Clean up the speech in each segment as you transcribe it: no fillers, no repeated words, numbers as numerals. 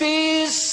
30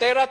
13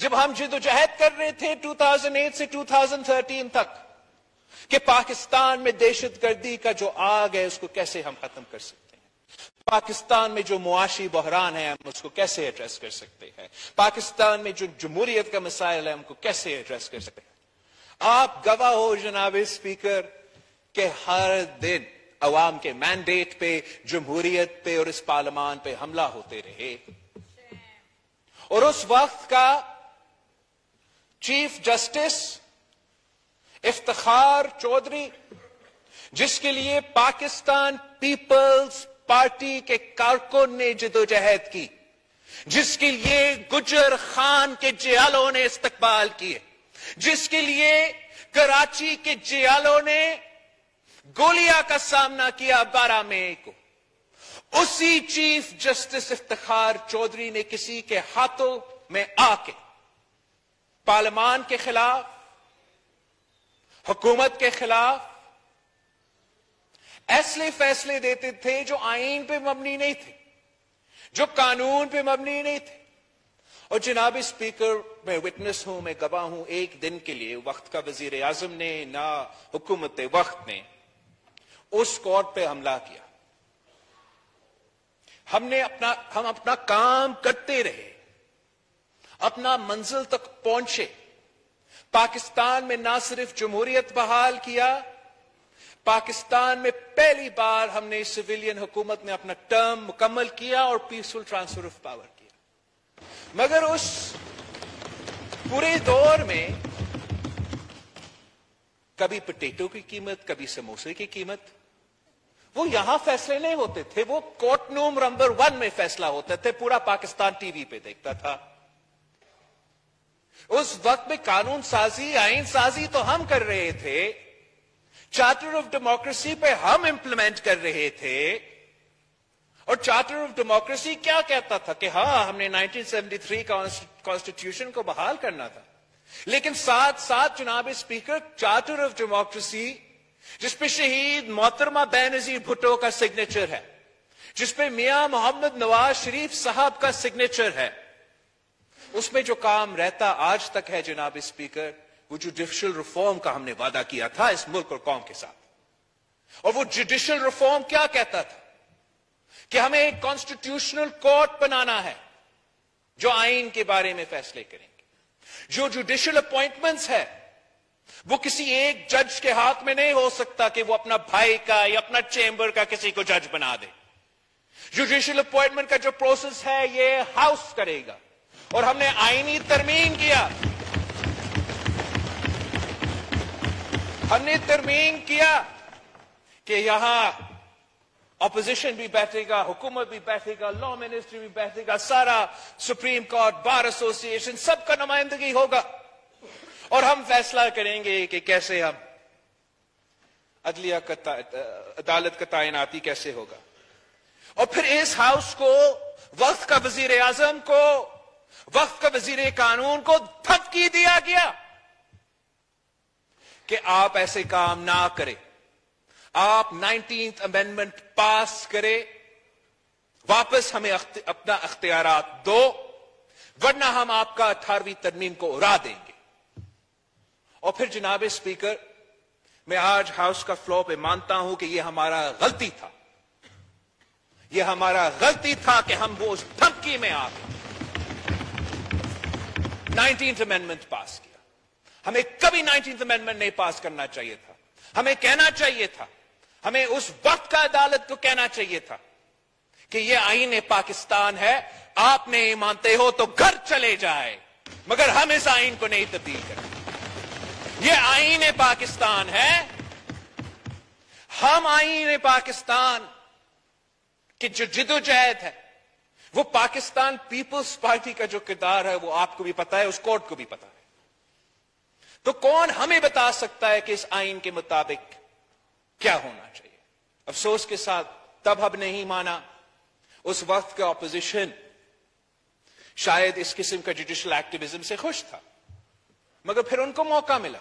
جب ہم جدوجہد کر رہے تھے 2008 سے 2013 تک کہ پاکستان میں دہشت گردی کا جو آگ ہے اس کو کیسے ہم ختم کر سکتے ہیں، پاکستان میں جو معاشی بحران ہے ہم اس کو کیسے ایڈریس کر سکتے ہیں، پاکستان میں جو جمہوریت کا مسائل ہے ہم کو کیسے ایڈریس کر سکتے ہیں، آپ گواہ ہو جناب اسپیکر کہ ہر دن عوام کے مینڈیٹ پہ، جمہوریت پہ اور اس پارلیمان پہ حملہ ہوتے رہے، اور اس وقت کا چیف جسٹس افتخار چودھری، جس کے لیے پاکستان پیپلز پارٹی کے کارکن نے جدوجہد کی، جس کے لیے گجر خان کے جیالوں نے استقبال کیے، جس کے لیے کراچی کے جیالوں نے گولیاں کا سامنا کیا 12 مئی کو، اسی چیف جسٹس افتخار چودھری نے کسی کے ہاتھوں میں آ کے پارلیمان کے خلاف، حکومت کے خلاف ایسے فیصلے دیتے تھے جو آئین پہ مبنی نہیں تھے، جو قانون پہ مبنی نہیں تھے۔ اور جناب اسپیکر، میں وٹنس ہوں، میں گواہ ہوں، ایک دن کے لیے وقت کا وزیر اعظم نے نہ حکومت وقت نے اس کورٹ پہ حملہ کیا۔ ہم اپنا کام کرتے رہے، اپنا منزل تک پہنچے، پاکستان میں نہ صرف جمہوریت بحال کیا، پاکستان میں پہلی بار ہم نے سویلین حکومت نے اپنا ٹرم مکمل کیا اور پیسفل ٹرانسفر آف پاور کیا۔ مگر اس پورے دور میں کبھی پٹیٹو کی قیمت، کبھی سموسے کی قیمت، وہ یہاں فیصلے نہیں ہوتے تھے، وہ کورٹ روم نمبر 1 میں فیصلہ ہوتا تھے، پورا پاکستان ٹی وی پہ دیکھتا تھا۔ اس وقت میں قانون سازی، آئین سازی تو ہم کر رہے تھے، چارٹر آف ڈیموکریسی پہ ہم امپلیمنٹ کر رہے تھے، اور چارٹر آف ڈیموکریسی کیا کہتا تھا کہ ہاں ہم نے 1973 کانسٹیٹیوشن کو بحال کرنا تھا، لیکن ساتھ ساتھ جناب اسپیکر چارٹر آف ڈیموکریسی جس پہ شہید محترمہ بینظیر بھٹو کا سگنیچر ہے، جس پہ میاں محمد نواز شریف صاحب کا سگنیچر ہے، اس میں جو کام رہتا آج تک ہے جناب اسپیکر، وہ جوڈیشل ریفارم کا ہم نے وعدہ کیا تھا اس ملک اور قوم کے ساتھ۔ اور وہ جوڈیشل ریفارم کیا کہتا تھا کہ ہمیں ایک کانسٹیٹیوشنل کورٹ بنانا ہے جو آئین کے بارے میں فیصلے کریں گے، جو جوڈیشل اپوائنٹمنٹس ہے وہ کسی ایک جج کے ہاتھ میں نہیں ہو سکتا کہ وہ اپنا بھائی کا یا اپنا چیمبر کا کسی کو جج بنا دے۔ جوڈیشل اپوائنٹمنٹ کا جو پروسیس ہے یہ ہاؤس کرے گا، اور ہم نے آئینی ترمیم کیا، ہم نے ترمیم کیا کہ یہاں اپوزیشن بھی بیٹھے گا، حکومت بھی بیٹھے گا، لا منسٹری بھی بیٹھے گا، سارا سپریم کورٹ، بار ایسوسی ایشن، سب کا نمائندگی ہوگا، اور ہم فیصلہ کریں گے کہ کیسے ہم عدلیہ عدالت کا تعیناتی کیسے ہوگا۔ اور پھر اس ہاؤس کو، وقت کا وزیر اعظم کو، وقت کا وزیر قانون کو دھمکی دیا گیا کہ آپ ایسے کام نہ کریں، آپ 19th امینڈمنٹ پاس کریں، واپس ہمیں اپنا اختیارات دو، ورنہ ہم آپ کا 18ویں ترمیم کو اڑا دیں گے۔ اور پھر جناب اسپیکر، میں آج ہاؤس کا فلور پہ مانتا ہوں کہ یہ ہمارا غلطی تھا، یہ ہمارا غلطی تھا کہ ہم وہ اس دھمکی میں آ گئے، 19th امینڈمنٹ پاس کیا۔ ہمیں کبھی 19th امینڈمنٹ نہیں پاس کرنا چاہیے تھا، ہمیں کہنا چاہیے تھا، ہمیں اس وقت کا عدالت کو کہنا چاہیے تھا کہ یہ آئین پاکستان ہے، آپ نہیں مانتے ہو تو گھر چلے جائے، مگر ہم اس آئین کو نہیں تبدیل کریں۔ یہ آئین پاکستان ہے، ہم آئین پاکستان کی جو جدوجہد ہے، وہ پاکستان پیپلز پارٹی کا جو کردار ہے وہ آپ کو بھی پتا ہے، اس کورٹ کو بھی پتا ہے۔ تو کون ہمیں بتا سکتا ہے کہ اس آئین کے مطابق کیا ہونا چاہیے؟ افسوس کے ساتھ تب ہم نہیں مانا، اس وقت کا اپوزیشن شاید اس قسم کا جوڈیشل ایکٹیویزم سے خوش تھا، مگر پھر ان کو موقع ملا۔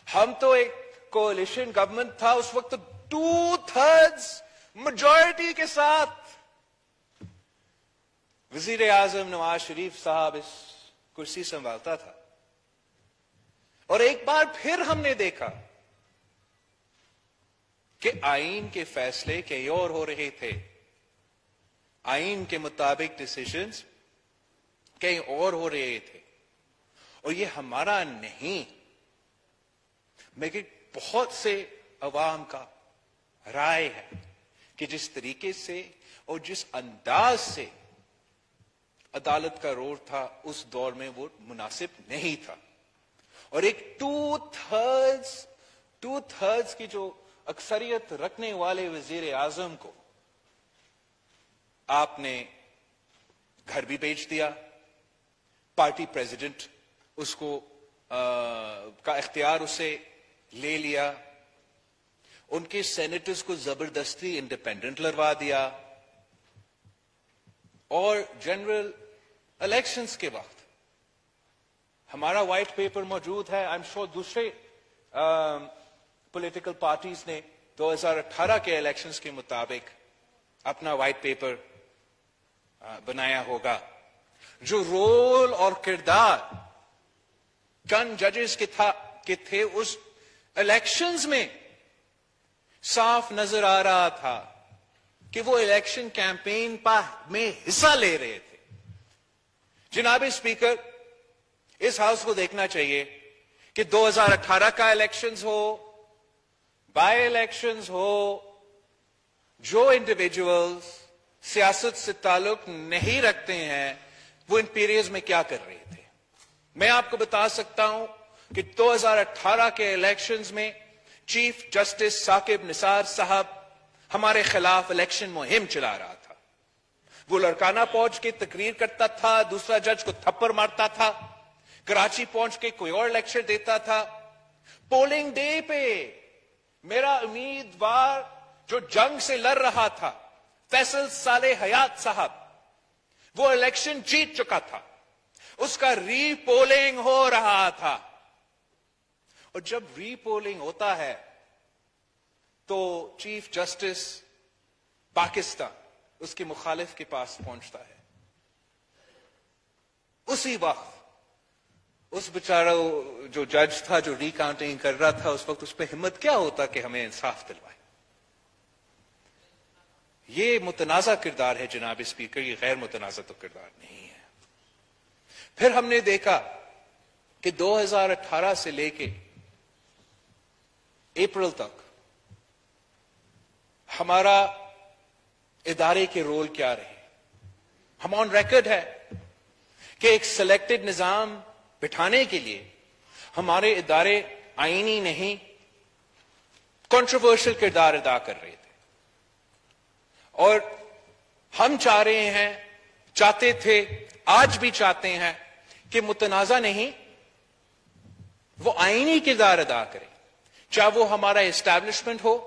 ہم تو ایک کولیشن گورنمنٹ تھا اس وقت، 2/3 میجورٹی کے ساتھ وزیر اعظم نواز شریف صاحب اس کرسی سنبھالتا تھا. اور ایک بار پھر ہم نے دیکھا کہ آئین کے فیصلے کئی اور ہو رہے تھے. آئین کے مطابق ڈیسیژنز کئی اور ہو رہے تھے. اور یہ ہمارا نہیں، لیکن بہت سے عوام کا رائے ہے کہ جس طریقے سے اور جس انداز سے عدالت کا رول تھا اس دور میں وہ مناسب نہیں تھا. اور ایک ٹو تھرڈز کی جو اکثریت رکھنے والے وزیر اعظم کو آپ نے گھر بھی بھیج دیا. پارٹی پریزیڈنٹ اس کو کا اختیار اسے لے لیا. ان کے سینیٹرز کو زبردستی انڈیپینڈنٹ لڑوا دیا. اور جنرل الیکشنز کے وقت ہمارا وائٹ پیپر موجود ہے. آئی ایم شور دوسرے پولیٹیکل پارٹیز نے 2018 کے الیکشنز کے مطابق اپنا وائٹ پیپر بنایا ہوگا. جو رول اور کردار کن ججز کے تھے اس الیکشنز میں صاف نظر آ رہا تھا کہ وہ الیکشن کیمپین میں حصہ لے رہے تھے. جناب اسپیکر، اس ہاؤس کو دیکھنا چاہیے کہ 2018 کا الیکشنز ہو، بائی الیکشنز ہو، جو انڈیویجولز سیاست سے تعلق نہیں رکھتے ہیں وہ ان پیریڈز میں کیا کر رہے تھے. میں آپ کو بتا سکتا ہوں کہ 2018 کے الیکشنز میں چیف جسٹس ثاقب نثار صاحب ہمارے خلاف الیکشن مہم چلا رہا تھا. وہ لڑکانہ پہنچ کے تقریر کرتا تھا، دوسرا جج کو تھپڑ مارتا تھا. کراچی پہنچ کے کوئی اور لیکچر دیتا تھا. پولنگ ڈے پہ میرا امیدوار جو جنگ سے لڑ رہا تھا فیصل صالح حیات صاحب، وہ الیکشن جیت چکا تھا. اس کا ری پولنگ ہو رہا تھا. اور جب ری پولنگ ہوتا ہے تو چیف جسٹس پاکستان اس کے مخالف کے پاس پہنچتا ہے. اسی وقت اس بیچارہ جو جج تھا جو ری کاؤنٹنگ کر رہا تھا اس وقت اس پہ ہمت کیا ہوتا کہ ہمیں انصاف دلوائے. یہ متنازع کردار ہے جناب اسپیکر، یہ غیر متنازع تو کردار نہیں ہے. پھر ہم نے دیکھا کہ 2018 سے لے کے اپریل تک ہمارا ادارے کے رول کیا رہے. ہم آن ریکارڈ ہے کہ ایک سلیکٹڈ نظام بٹھانے کے لیے ہمارے ادارے آئینی نہیں کنٹروورشل کردار ادا کر رہے تھے. اور ہم چاہتے تھے آج بھی چاہتے ہیں کہ متنازع نہیں وہ آئینی کردار ادا کرے. چاہے وہ ہمارا اسٹیبلشمنٹ ہو،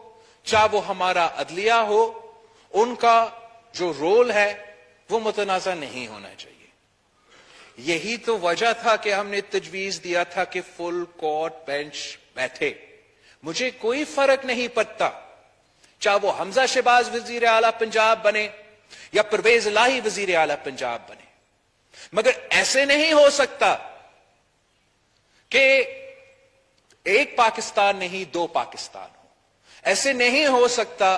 چاہے وہ ہمارا عدلیہ ہو، ان کا جو رول ہے وہ متنازع نہیں ہونا چاہیے. یہی تو وجہ تھا کہ ہم نے تجویز دیا تھا کہ فل کورٹ بینچ بیٹھے. مجھے کوئی فرق نہیں پڑتا چاہے وہ حمزہ شہباز وزیر اعلی پنجاب بنے یا پرویز الہی وزیر اعلی پنجاب بنے، مگر ایسے نہیں ہو سکتا کہ ایک پاکستان نہیں دو پاکستان ہو. ایسے نہیں ہو سکتا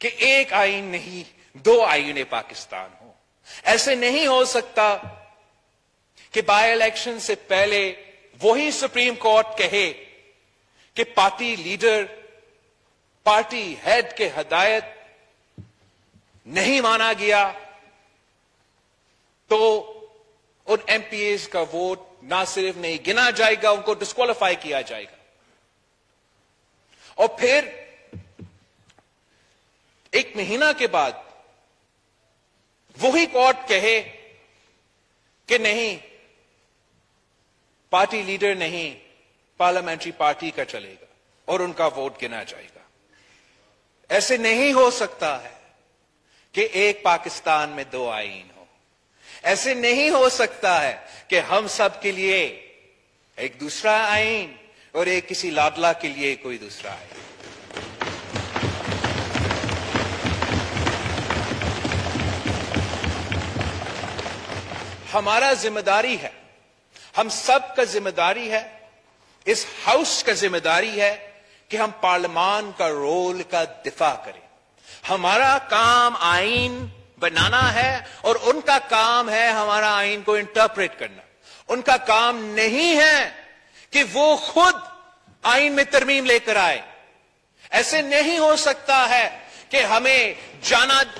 کہ ایک آئین نہیں دو آئین پاکستان ہو. ایسے نہیں ہو سکتا کہ بائی الیکشن سے پہلے وہی سپریم کورٹ کہے کہ پارٹی لیڈر پارٹی ہیڈ کے ہدایت نہیں مانا گیا تو ان ایم پی ایز کا ووٹ نہ صرف نہیں گنا جائے گا، ان کو ڈسکوالیفائی کیا جائے گا. اور پھر ایک مہینہ کے بعد وہی کورٹ کہے کہ نہیں پارٹی لیڈر نہیں پارلیمنٹری پارٹی کا چلے گا اور ان کا ووٹ گنا جائے گا. ایسے نہیں ہو سکتا ہے کہ ایک پاکستان میں دو آئین ہو. ایسے نہیں ہو سکتا ہے کہ ہم سب کے لیے ایک دوسرا آئین اور ایک کسی لاڈلا کے لیے کوئی دوسرا آئین. ہمارا ذمہ داری ہے ہم سب کا ذمہ داری ہے, اس ہاؤس کا ذمہ داری ہے کہ ہم پارلیمان کا رول کا دفاع کریں. ہمارا کام آئین بنانا ہے اور ان کا کام ہے ہمارا آئین کو انٹرپریٹ کرنا. ان کا کام نہیں ہے کہ وہ خود آئین میں ترمیم لے کر آئے. ایسے نہیں ہو سکتا ہے کہ ہمیں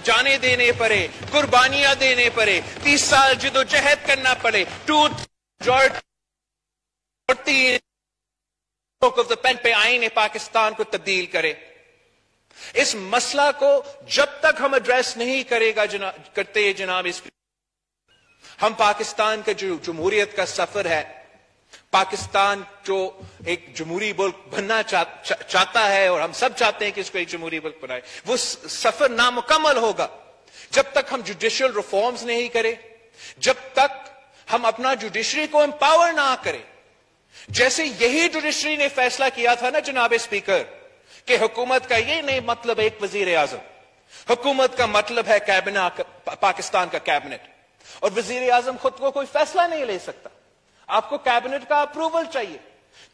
جانے دینے پڑے, قربانیاں دینے پڑے, 30 سال جدوجہد کرنا پڑے, 2/3 پہ آئین پاکستان کو تبدیل کرے. اس مسئلہ کو جب تک ہم ایڈریس نہیں کرتے جناب ہم پاکستان کا جو جمہوریت کا سفر ہے, پاکستان جو ایک جمہوری ملک بننا چاہتا ہے اور ہم سب چاہتے ہیں کہ اس کو ایک جمہوری ملک بنائے, وہ سفر نامکمل ہوگا جب تک ہم جوڈیشل ریفارمز نہیں کریں, جب تک ہم اپنا جوڈیشری کو امپاور نہ کریں. جیسے یہی جوڈیشری نے فیصلہ کیا تھا نا جناب اسپیکر کہ حکومت کا یہ نہیں مطلب ایک وزیر اعظم, حکومت کا مطلب ہے پاکستان کا کیبنٹ, اور وزیر اعظم خود کو کوئی فیصلہ نہیں لے سکتا, آپ کو کیبنٹ کا اپروول چاہیے.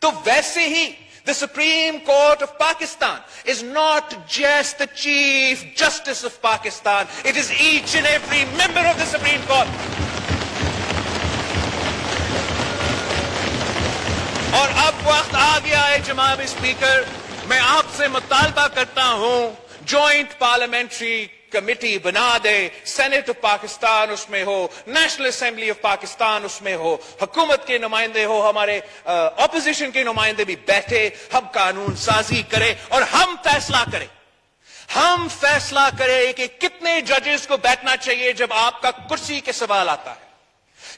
تو ویسے ہی the Supreme Court of Pakistan is not just the Chief Justice of Pakistan, it is each and every member of the Supreme Court. اور اب وقت آ گیا ہے جناب اسپیکر, میں آپ سے مطالبہ کرتا ہوں جوائنٹ پارلیمنٹری کمیٹی بنا دے, سینٹ آف پاکستان اس میں ہو, نیشنل اسمبلی آف پاکستان اس میں ہو, حکومت کے نمائندے ہو, ہمارے اپوزیشن کے نمائندے بھی بیٹھے, ہم قانون سازی کریں اور ہم فیصلہ کریں. ہم فیصلہ کریں کہ کتنے ججز کو بیٹھنا چاہیے جب آپ کا کرسی کے سوال آتا ہے,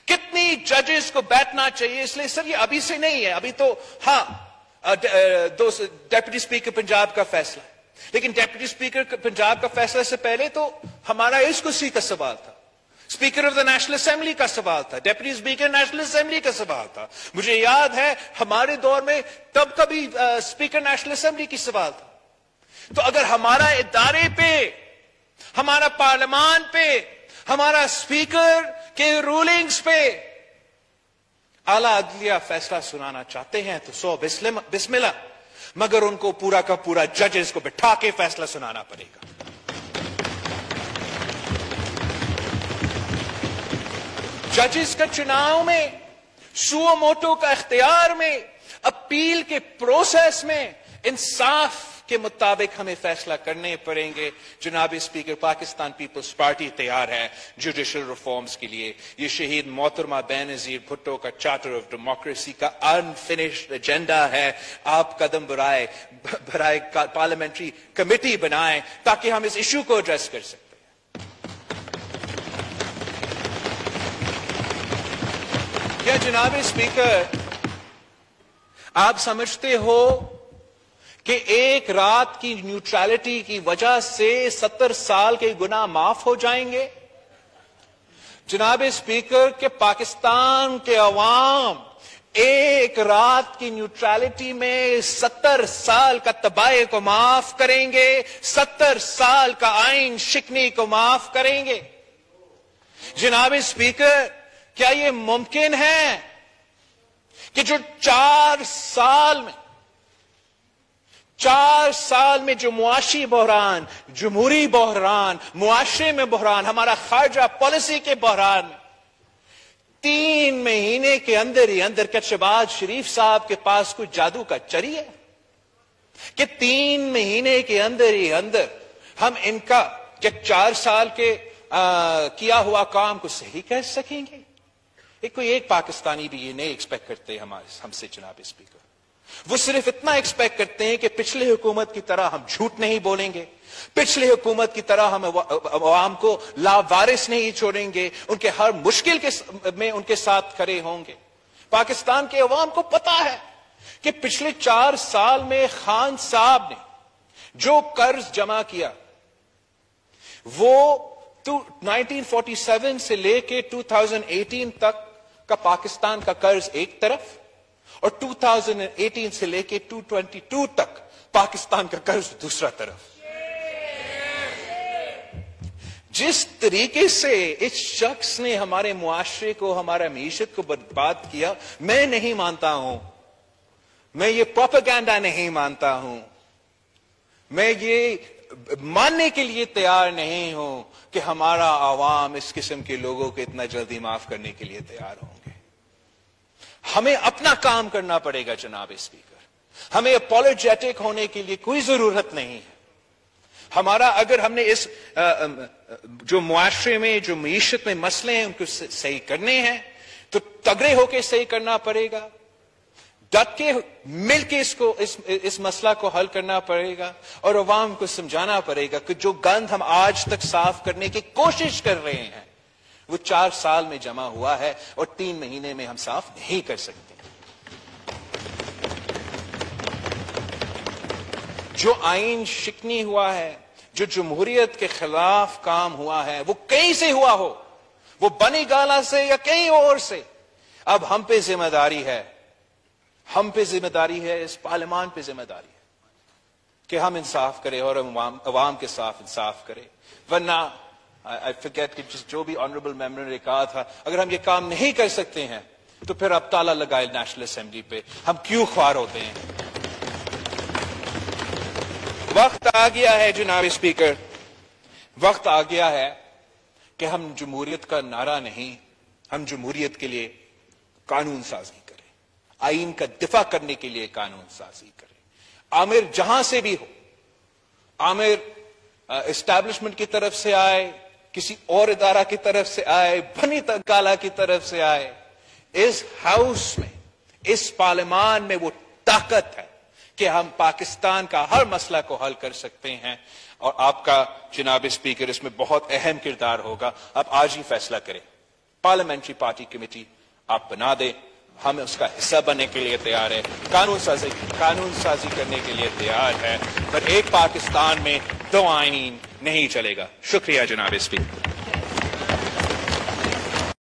کتنی ججز کو بیٹھنا چاہیے. اس لیے سر یہ ابھی سے نہیں ہے, ابھی تو ہاں ڈیپٹی اسپیکر پنجاب کا فیصلہ ہے, لیکن ڈیپٹی اسپیکر پنجاب کا فیصلہ سے پہلے تو ہمارا اس کرسی کا سوال تھا, speaker of the national assembly کا سوال تھا, ڈیپٹی اسپیکر نیشنل اسمبلی کا سوال تھا. مجھے یاد ہے ہمارے دور میں تب کبھی اسپیکر نیشنل اسمبلی کی سوال تھا. تو اگر ہمارا ادارے پہ, ہمارا پارلیمان پہ, ہمارا اسپیکر کے رولنگز پہ اعلیٰ عدلیہ فیصلہ سنانا چاہتے ہیں تو 100 بسم اللہ, مگر ان کو پورا کا پورا ججز کو بٹھا کے فیصلہ سنانا پڑے گا. ججز کا چناؤ میں, سو موٹو کا اختیار میں, اپیل کے پروسیس میں انصاف کے مطابق ہمیں فیصلہ کرنے پڑیں گے. جناب اسپیکر, پاکستان پیپلز پارٹی تیار ہے جوڈیشل ریفارمز کے لیے. یہ شہید محترمہ بینظیر بھٹو کا چارٹر آف ڈیموکریسی کا انفنشڈ ایجنڈا ہے. آپ قدم برائے پارلیمنٹری کمیٹی بنائیں تاکہ ہم اس ایشو کو ایڈریس کر سکیں. کیا جناب اسپیکر آپ سمجھتے ہو کہ ایک رات کی نیوٹرلٹی کی وجہ سے 70 سال کے گناہ معاف ہو جائیں گے؟ جناب اسپیکر کہ پاکستان کے عوام ایک رات کی نیوٹرلٹی میں 70 سال کا تباہی کو معاف کریں گے, 70 سال کا آئین شکنی کو معاف کریں گے. جناب اسپیکر کیا یہ ممکن ہے کہ جو 4 سال میں جو معاشی بحران, جمہوری بحران, معاشرے میں بحران, ہمارا خارجہ پالیسی کے بحران, 3 مہینے کے اندر ہی اندر کیا شہباز شریف صاحب کے پاس کوئی جادو کا چری ہے کہ 3 مہینے کے اندر ہی اندر ہم ان کا 4 سال کے کیا ہوا کام کو صحیح کر سکیں گے؟ کوئی ایک پاکستانی بھی یہ نہیں ایکسپیکٹ کرتے ہم سے جناب اسپیکر. وہ صرف اتنا ایکسپیکٹ کرتے ہیں کہ پچھلے حکومت کی طرح ہم جھوٹ نہیں بولیں گے, پچھلے حکومت کی طرح ہم عوام کو لاوارث نہیں چھوڑیں گے, ان کے ہر مشکل میں ان کے ساتھ کھڑے ہوں گے. پاکستان کے عوام کو پتا ہے کہ پچھلے 4 سال میں خان صاحب نے جو قرض جمع کیا وہ 1947 سے لے کے 2018 تک کا پاکستان کا قرض ایک طرف, اور 2018 سے لے کے 2022 تک پاکستان کا قرض دوسرا طرف. جس طریقے سے اس شخص نے ہمارے معاشرے کو، ہمارا معیشت کو برباد کیا، میں نہیں مانتا ہوں، میں یہ پروپیگنڈا نہیں مانتا ہوں، میں یہ ماننے کے لیے تیار نہیں ہوں کہ ہمارا عوام اس قسم کے لوگوں کو اتنا جلدی معاف کرنے کے لیے تیار ہوں گے۔ ہمیں اپنا کام کرنا پڑے گا جناب اسپیکر، ہمیں اپولوجیٹک ہونے کے لیے کوئی ضرورت نہیں ہے۔ ہمارا اگر ہم نے اس جو معاشرے میں، جو معیشت میں مسئلے ہیں ان کو صحیح کرنے ہیں تو تگڑے ہو کے صحیح کرنا پڑے گا، ڈٹ کے مل کے اس مسئلہ کو حل کرنا پڑے گا، اور عوام کو سمجھانا پڑے گا کہ جو گند ہم آج تک صاف کرنے کی کوشش کر رہے ہیں وہ 4 سال میں جمع ہوا ہے اور 3 مہینے میں ہم صاف نہیں کر سکتے۔ جو آئین شکنی ہوا ہے، جو جمہوریت کے خلاف کام ہوا ہے، وہ کہیں سے ہوا ہو، وہ بنی گالا سے یا کہیں اور سے، اب ہم پہ ذمہ داری ہے، ہم پہ ذمہ داری ہے، اس پارلیمان پہ ذمہ داری ہے کہ ہم انصاف کریں اور عوام کے ساتھ انصاف کریں۔ ورنہ I forget کہ جو بھی آنریبل ممبر نے کہا تھا، اگر ہم یہ کام نہیں کر سکتے ہیں تو پھر اب تالا لگائے نیشنل اسمبلی پہ، ہم کیوں خوار ہوتے ہیں؟ وقت آ گیا ہے جناب اسپیکر، وقت آ گیا ہے کہ ہم جمہوریت کا نعرہ نہیں، ہم جمہوریت کے لیے قانون سازی کریں، آئین کا دفاع کرنے کے لیے قانون سازی کریں۔ عامر جہاں سے بھی ہو، عامر اسٹیبلشمنٹ کی طرف سے آئے، کسی اور ادارہ کی طرف سے آئے، بنی گالا کی طرف سے آئے، اس ہاؤس میں، اس پارلیمان میں وہ طاقت ہے کہ ہم پاکستان کا ہر مسئلہ کو حل کر سکتے ہیں، اور آپ کا جناب اسپیکر اس میں بہت اہم کردار ہوگا۔ آپ آج ہی فیصلہ کریں، پارلیمنٹری پارٹی کمیٹی آپ بنا دیں، ہم اس کا حصہ بننے کے لیے تیار ہے، قانون سازی کرنے کے لیے تیار ہے، پر ایک پاکستان میں 2 آئین نہیں چلے گا۔ شکریہ جناب اسپیکر۔